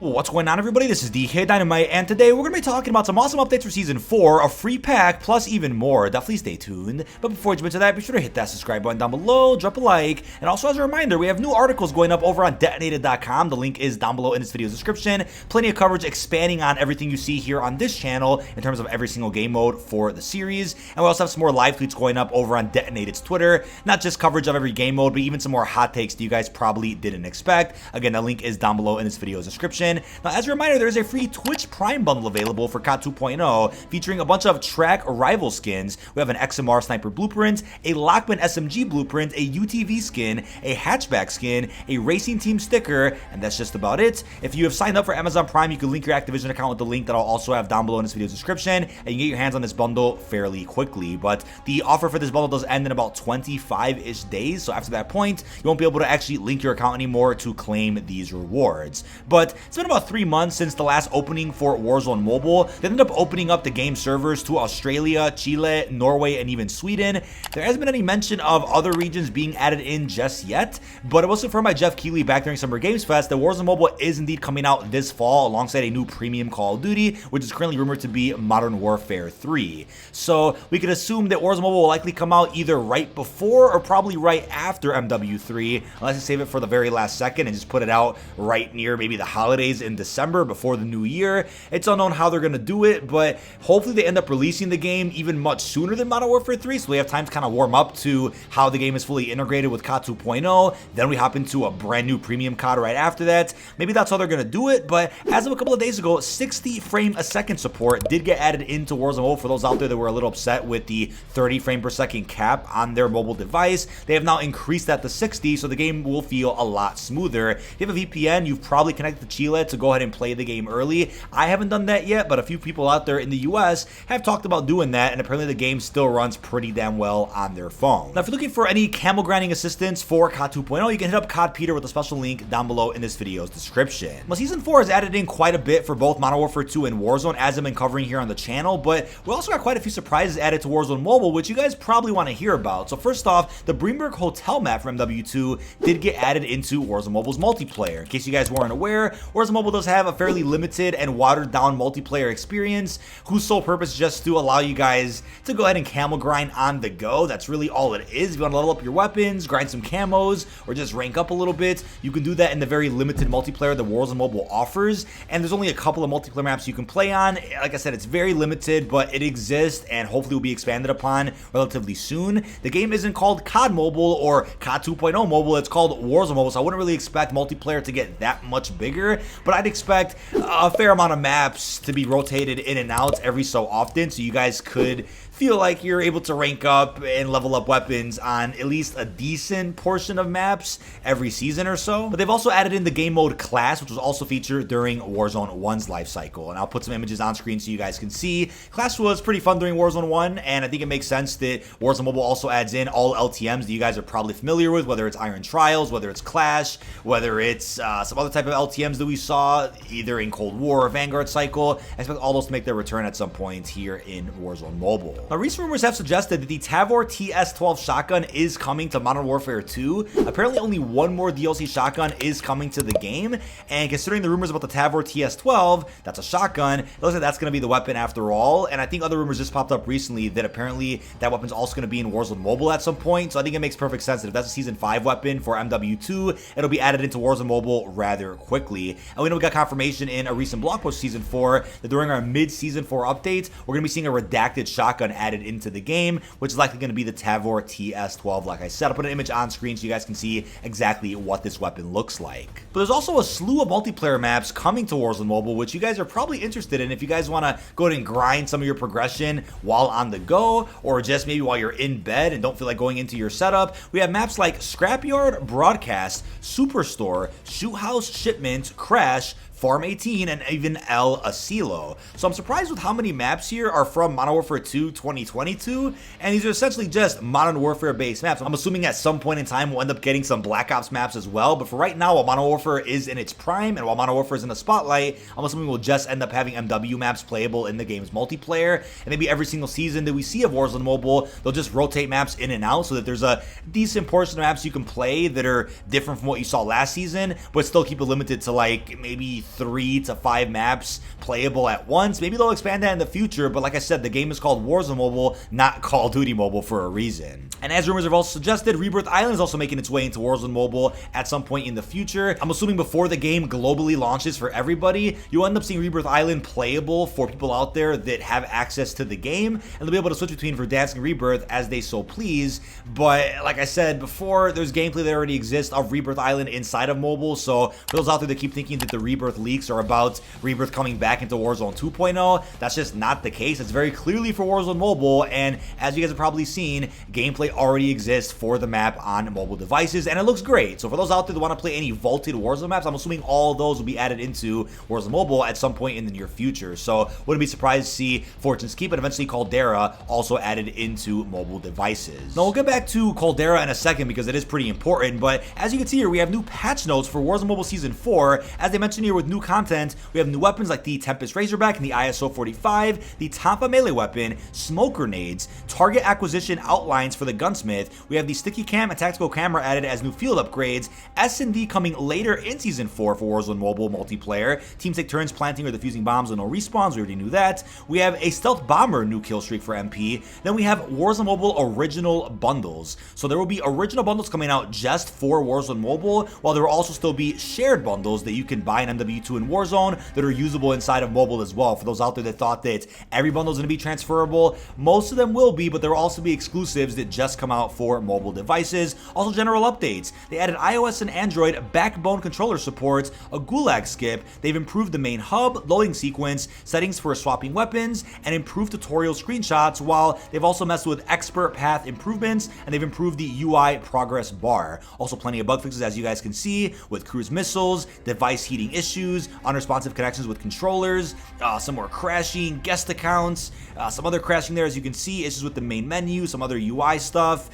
What's going on, everybody? This is dkdynamite, and today we're going to be talking about some awesome updates for Season 4, a free pack, plus even more. Definitely stay tuned. But before we jump into that, be sure to hit that subscribe button down below, drop a like, and also as a reminder, we have new articles going up over on dkdynamite.com. The link is down below in this video's description. Plenty of coverage expanding on everything you see here on this channel in terms of every single game mode for the series. And we also have some more live tweets going up over on Detonated's Twitter. Not just coverage of every game mode, but even some more hot takes that you guys probably didn't expect. Again, that link is down below in this video's description. Now, as a reminder, there's a free Twitch Prime bundle available for COD 2.0 featuring a bunch of track rival skins. We have an XMR Sniper blueprint, a Lockman SMG blueprint, a UTV skin, a hatchback skin, a Racing Team sticker, and that's just about it. If you have signed up for Amazon Prime, you can link your Activision account with the link that I'll also have down below in this video's description, and you can get your hands on this bundle fairly quickly. But the offer for this bundle does end in about 25-ish days, so after that point, you won't be able to actually link your account anymore to claim these rewards. But it's been about 3 months since the last opening for Warzone Mobile. They ended up opening up the game servers to Australia, Chile, Norway, and even Sweden. There hasn't been any mention of other regions being added in just yet, but it was confirmed by Jeff Keighley back during Summer Games Fest that Warzone Mobile is indeed coming out this fall alongside a new premium Call of Duty, which is currently rumored to be Modern Warfare 3. So we could assume that Warzone Mobile will likely come out either right before or probably right after MW3, unless they save it for the very last second and just put it out right near maybe the holidays in December before the new year. It's unknown how they're going to do it, but hopefully they end up releasing the game even much sooner than Modern Warfare 3, so we have time to kind of warm up to how the game is fully integrated with COD 2.0. Then we hop into a brand new premium COD right after that. Maybe that's how they're going to do it, but as of a couple of days ago, 60 frame a second support did get added into Warzone Mobile. For those out there that were a little upset with the 30 frame per second cap on their mobile device, they have now increased that to 60, so the game will feel a lot smoother. If you have a VPN, you've probably connected to Chile to go ahead and play the game early. I haven't done that yet, but a few people out there in the US have talked about doing that, and apparently the game still runs pretty damn well on their phone. Now, if you're looking for any camel grinding assistance for COD 2.0, you can hit up COD Peter with a special link down below in this video's description. Well, Season 4 has added in quite a bit for both Modern Warfare 2 and Warzone, as I've been covering here on the channel, but we also got quite a few surprises added to Warzone Mobile, which you guys probably want to hear about. So first off, the Bremenberg Hotel map from MW2 did get added into Warzone Mobile's multiplayer. In case you guys weren't aware, Warzone Mobile does have a fairly limited and watered down multiplayer experience whose sole purpose is just to allow you guys to go ahead and camel grind on the go. That's really all it is. If you want to level up your weapons, grind some camos, or just rank up a little bit, you can do that in the very limited multiplayer that Warzone Mobile offers, and there's only a couple of multiplayer maps you can play on. Like I said, it's very limited, but it exists and hopefully will be expanded upon relatively soon. The game isn't called COD Mobile or COD 2.0 Mobile, it's called Warzone Mobile, so I wouldn't really expect multiplayer to get that much bigger, but I'd expect a fair amount of maps to be rotated in and out every so often, so you guys could feel like you're able to rank up and level up weapons on at least a decent portion of maps every season or so. But they've also added in the game mode Class, which was also featured during Warzone 1's life cycle, and I'll put some images on screen so you guys can see. Class was pretty fun during Warzone 1, and I think it makes sense that Warzone Mobile also adds in all LTMs that you guys are probably familiar with, whether it's Iron Trials, whether it's Clash, whether it's some other type of LTMs that we saw either in Cold War or Vanguard cycle. I expect all those to make their return at some point here in Warzone Mobile. Now, recent rumors have suggested that the Tavor TS12 shotgun is coming to Modern Warfare 2. Apparently, only one more DLC shotgun is coming to the game, and considering the rumors about the Tavor TS12, that's a shotgun, it looks like that's going to be the weapon after all, and I think other rumors just popped up recently that apparently that weapon's also going to be in Warzone Mobile at some point, so I think it makes perfect sense that if that's a Season 5 weapon for MW2, it'll be added into Warzone Mobile rather quickly. And we know we got confirmation in a recent blog post Season 4 that during our mid-Season 4 update, we're going to be seeing a redacted shotgun added into the game, which is likely going to be the Tavor TS12. Like I said, I'll put an image on screen so you guys can see exactly what this weapon looks like. But there's also a slew of multiplayer maps coming to Warzone Mobile, which you guys are probably interested in if you guys want to go ahead and grind some of your progression while on the go, or just maybe while you're in bed and don't feel like going into your setup. We have maps like Scrapyard, Broadcast, Superstore, Shoot House, Shipment, Crash, Farm 18, and even El Asilo. So I'm surprised with how many maps here are from Modern Warfare 2 2022, and these are essentially just Modern Warfare based maps. I'm assuming at some point in time we'll end up getting some Black Ops maps as well, but for right now, while Modern Warfare is in its prime and while Modern Warfare is in the spotlight, I'm assuming we'll just end up having MW maps playable in the game's multiplayer, and maybe every single season that we see of Warzone Mobile, they'll just rotate maps in and out so that there's a decent portion of maps you can play that are different from what you saw last season, but still keep it limited to like maybe 3 to 5 maps playable at once. Maybe they'll expand that in the future, but like I said, the game is called Warzone Mobile, not Call of Duty Mobile for a reason. And as rumors have also suggested, Rebirth Island is also making its way into Warzone Mobile at some point in the future. I'm assuming before the game globally launches for everybody, you'll end up seeing Rebirth Island playable for people out there that have access to the game, and they'll be able to switch between Verdansk and Rebirth as they so please. But like I said before, there's gameplay that already exists of Rebirth Island inside of mobile, so for those out there that keep thinking that the Rebirth leaks are about Rebirth coming back into Warzone 2.0, that's just not the case. It's very clearly for Warzone Mobile, and as you guys have probably seen, gameplay already exists for the map on mobile devices, and it looks great. So for those out there that want to play any vaulted Warzone maps, I'm assuming all those will be added into Warzone Mobile at some point in the near future. So wouldn't be surprised to see Fortune's Keep and eventually Caldera also added into mobile devices. Now we'll get back to Caldera in a second because it is pretty important, but as you can see here, we have new patch notes for Warzone Mobile Season 4. As they mentioned here with new content, we have new weapons like the Tempest Razorback and the ISO 45, the Tampa melee weapon, smoke grenades, target acquisition outlines for the gunsmith. We have the sticky cam and tactical camera added as new field upgrades, S&D coming later in Season 4 for Warzone Mobile multiplayer. Teams take turns planting or defusing bombs with no respawns, we already knew that. We have a stealth bomber new kill streak for MP. Then we have Warzone Mobile original bundles. So there will be original bundles coming out just for Warzone Mobile, while there will also still be shared bundles that you can buy in MW2 and Warzone that are usable inside of mobile as well. For those out there that thought that every bundle is going to be transferable, most of them will be, but there will also be exclusives that just come out for mobile devices. Also general updates. They added iOS and Android backbone controller support, a gulag skip. They've improved the main hub, loading sequence, settings for swapping weapons, and improved tutorial screenshots, while they've also messed with expert path improvements, and they've improved the UI progress bar. Also plenty of bug fixes, as you guys can see, with cruise missiles, device heating issues, unresponsive connections with controllers, some more crashing, guest accounts, some other crashing there, as you can see, issues with the main menu, some other UI stuff,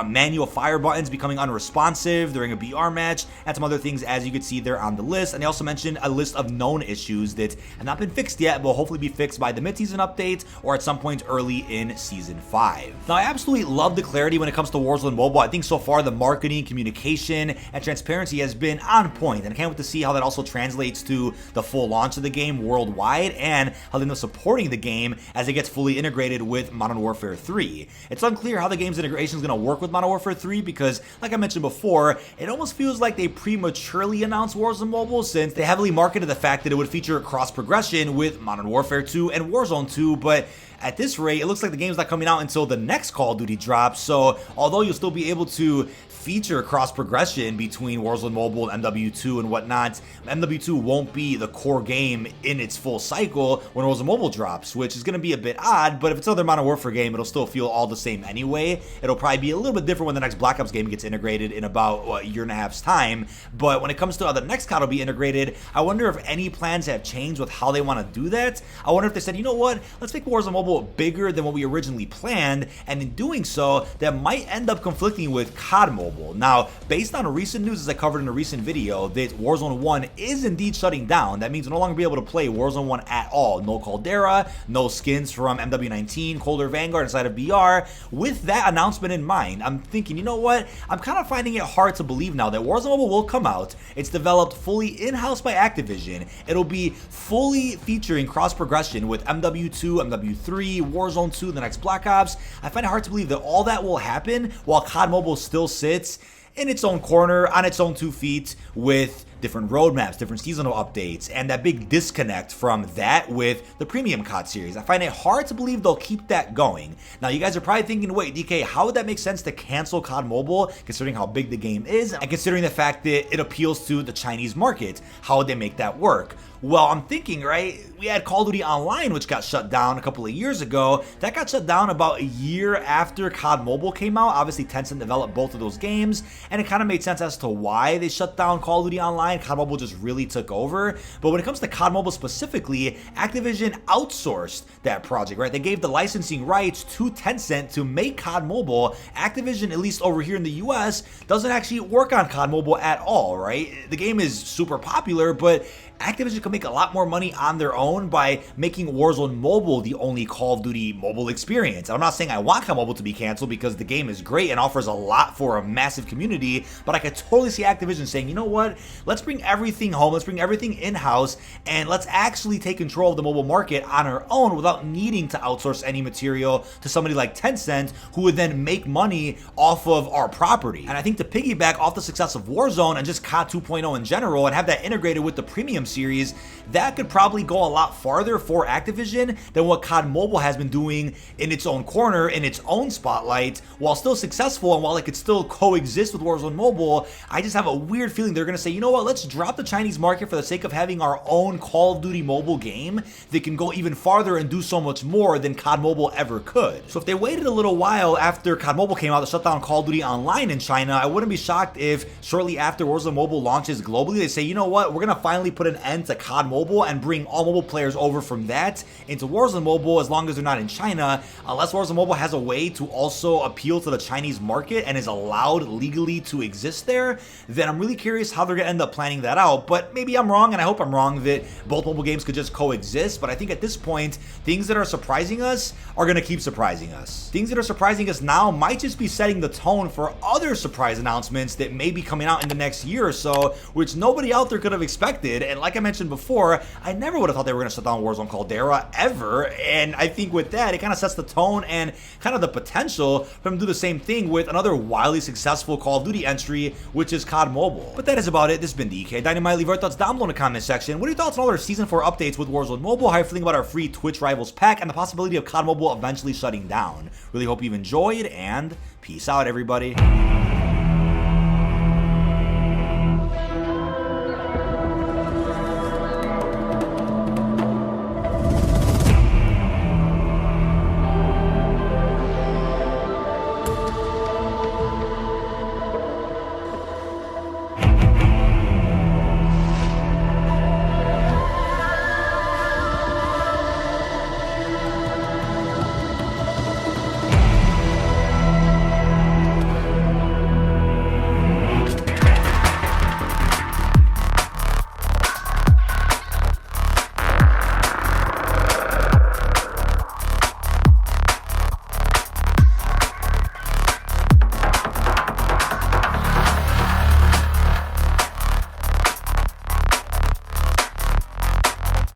manual fire buttons becoming unresponsive during a BR match, and some other things, as you can see there on the list. And they also mentioned a list of known issues that have not been fixed yet, but will hopefully be fixed by the mid-season update or at some point early in Season 5. Now, I absolutely love the clarity when it comes to Warzone Mobile. I think so far the marketing, communication, and transparency has been on point, and I can't wait to see how that also translates to the full launch of the game worldwide and how they end up supporting the game as it gets fully integrated with Modern Warfare 3. It's unclear how the game's integration is going to work with Modern Warfare 3 because, like I mentioned before, it almost feels like they prematurely announced Warzone Mobile since they heavily marketed the fact that it would feature cross progression with Modern Warfare 2 and Warzone 2, but at this rate, it looks like the game's not coming out until the next Call of Duty drops, so although you'll still be able to feature cross progression between Warzone Mobile and MW2 and whatnot, MW2 won't be the core game in its full cycle when Warzone Mobile drops, which is going to be a bit odd, but if it's another Modern Warfare game, it'll still feel all the same anyway. It'll probably be a little bit different when the next Black Ops game gets integrated in about a year and a half's time, but when it comes to how the next COD will be integrated, I wonder if any plans have changed with how they want to do that. I wonder if they said, you know what, let's make Warzone Mobile bigger than what we originally planned, and in doing so, that might end up conflicting with COD Mobile. Now, based on recent news, as I covered in a recent video, that Warzone 1 is indeed shutting down. That means we'll no longer be able to play Warzone 1 at all. No Caldera, no skins from MW19, Colder Vanguard inside of BR. With that announcement in mind, I'm thinking, you know what? I'm kind of finding it hard to believe now that Warzone Mobile will come out. It's developed fully in-house by Activision. It'll be fully featuring cross-progression with MW2, MW3, Warzone 2, the next Black Ops. I find it hard to believe that all that will happen while COD Mobile still sits in its own corner, on its own 2 feet, with different roadmaps, different seasonal updates, and that big disconnect from that with the premium COD series. I find it hard to believe they'll keep that going. Now, you guys are probably thinking, wait, DK, how would that make sense to cancel COD Mobile, considering how big the game is, and considering the fact that it appeals to the Chinese market? How would they make that work? Well, I'm thinking, right, we had Call of Duty Online, which got shut down a couple of years ago. That got shut down about a year after COD Mobile came out. Obviously, Tencent developed both of those games, and it kind of made sense as to why they shut down Call of Duty Online. COD Mobile just really took over. But when it comes to COD Mobile specifically, Activision outsourced that project, right? They gave the licensing rights to Tencent to make COD Mobile. Activision, at least over here in the US, doesn't actually work on COD Mobile at all, right? The game is super popular, but Activision can make a lot more money on their own by making Warzone Mobile the only Call of Duty mobile experience. I'm not saying I want COD Mobile to be canceled because the game is great and offers a lot for a massive community, but I could totally see Activision saying, you know what, let's let's bring everything home, let's bring everything in-house, and let's actually take control of the mobile market on our own without needing to outsource any material to somebody like Tencent, who would then make money off of our property. And I think to piggyback off the success of Warzone and just COD 2.0 in general and have that integrated with the premium series, that could probably go a lot farther for Activision than what COD Mobile has been doing in its own corner, in its own spotlight, while still successful and while it could still coexist with Warzone Mobile. I just have a weird feeling they're going to say, you know what, let's drop the Chinese market for the sake of having our own Call of Duty mobile game that can go even farther and do so much more than COD Mobile ever could. So if they waited a little while after COD Mobile came out to shut down Call of Duty Online in China, I wouldn't be shocked if shortly after Warzone Mobile launches globally, they say, you know what, we're going to finally put an end to COD Mobile and bring all mobile players over from that into Warzone Mobile, as long as they're not in China, unless Warzone Mobile has a way to also appeal to the Chinese market and is allowed legally to exist there. Then I'm really curious how they're going to end up planning that out. But maybe I'm wrong, and I hope I'm wrong that both mobile games could just coexist. But I think at this point, things that are surprising us are going to keep surprising us. Things that are surprising us now might just be setting the tone for other surprise announcements that may be coming out in the next year or so, which nobody out there could have expected. And like I mentioned before, I never would have thought they were going to shut down Warzone Caldera ever. And I think with that, it kind of sets the tone and kind of the potential for them to do the same thing with another wildly successful Call of Duty entry, which is COD Mobile. But that is about it. This has been dkdynamite. Leave your thoughts down below in the comment section. What are your thoughts on all our Season 4 updates with Warzone Mobile? How are you feeling about our free Twitch Rivals pack and the possibility of COD Mobile eventually shutting down? Really hope you've enjoyed, and peace out, everybody.